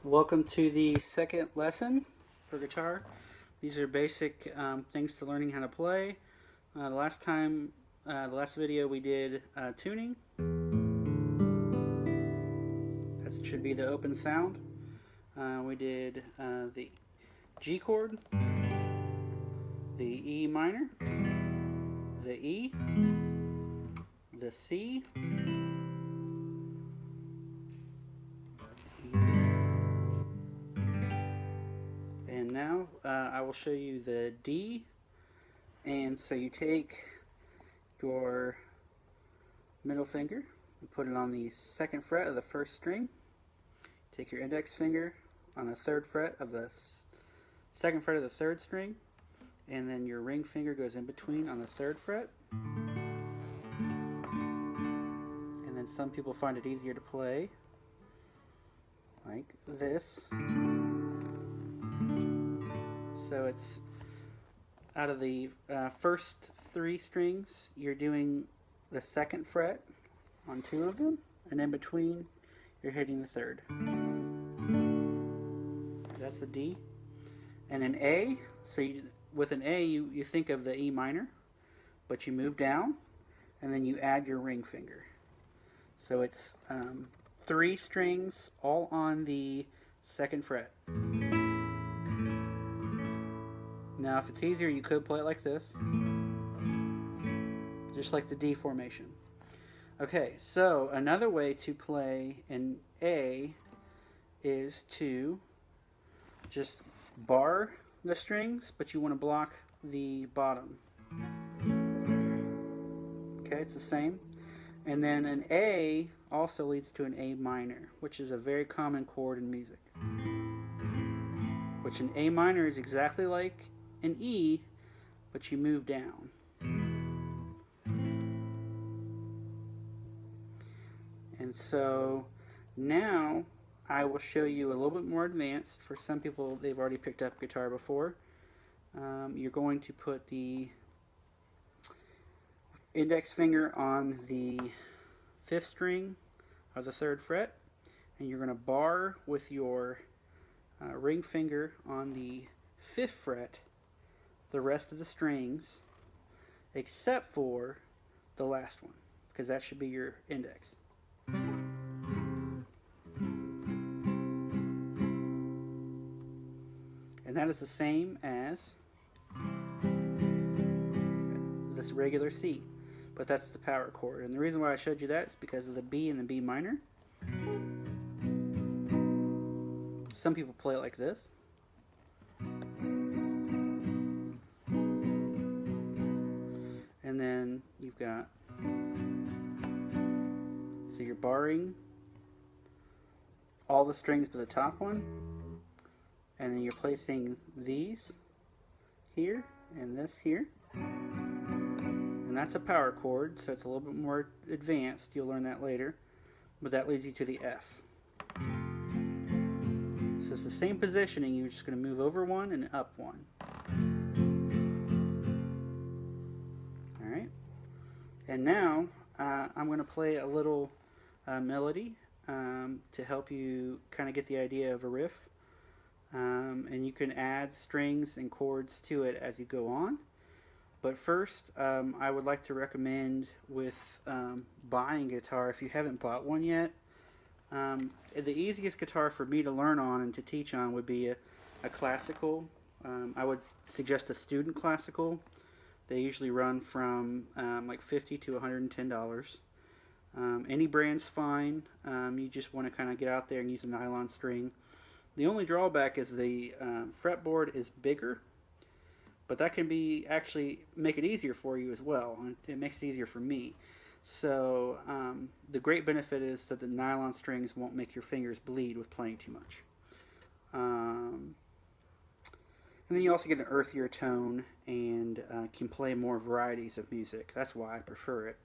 Welcome to the second lesson for guitar. These are basic things to learning how to play. The last video we did tuning. That should be the open sound. We did the G chord, the E minor, the E, the C, and now I will show you the D. And so you take your middle finger and put it on the second fret of the first string. Take your index finger on the third fret of the second fret of the third string, and then your ring finger goes in between on the third fret. And then some people find it easier to play like this. So it's out of the first three strings, you're doing the second fret on two of them, and in between you're hitting the third. That's the D. And an A, so with an A you think of the E minor, but you move down and then you add your ring finger. So it's three strings all on the second fret. Now if it's easier, you could play it like this, just like the D formation. Okay, so another way to play an A is to just bar the strings, but you want to block the bottom. Okay, it's the same. And then an A also leads to an A minor, which is a very common chord in music. Which an A minor is exactly like an E, but you move down. And so now I will show you a little bit more advanced. For some people, they've already picked up guitar before. You're going to put the index finger on the fifth string of the third fret, and you're going to bar with your ring finger on the fifth fret the rest of the strings except for the last one, because that should be your index. And that is the same as this regular C, but that's the power chord. And the reason why I showed you that is because of the B and the B minor. Some people play it like this. And then you've got, so you're barring all the strings but the top one, and then you're placing these here and this here, and that's a power chord, so it's a little bit more advanced. You'll learn that later, but that leads you to the F. So it's the same positioning, you're just going to move over one and up one. Alright, and now I'm going to play a little melody to help you kind of get the idea of a riff. And you can add strings and chords to it as you go on. But first, I would like to recommend with buying a guitar, if you haven't bought one yet, the easiest guitar for me to learn on and to teach on would be a classical. I would suggest a student classical. They usually run from like $50 to $110. Any brand's fine. You just want to kind of get out there and use a nylon string. The only drawback is the fretboard is bigger, but that can be actually make it easier for you as well. And it makes it easier for me. So the great benefit is that the nylon strings won't make your fingers bleed with playing too much. And then you also get an earthier tone and can play more varieties of music. That's why I prefer it.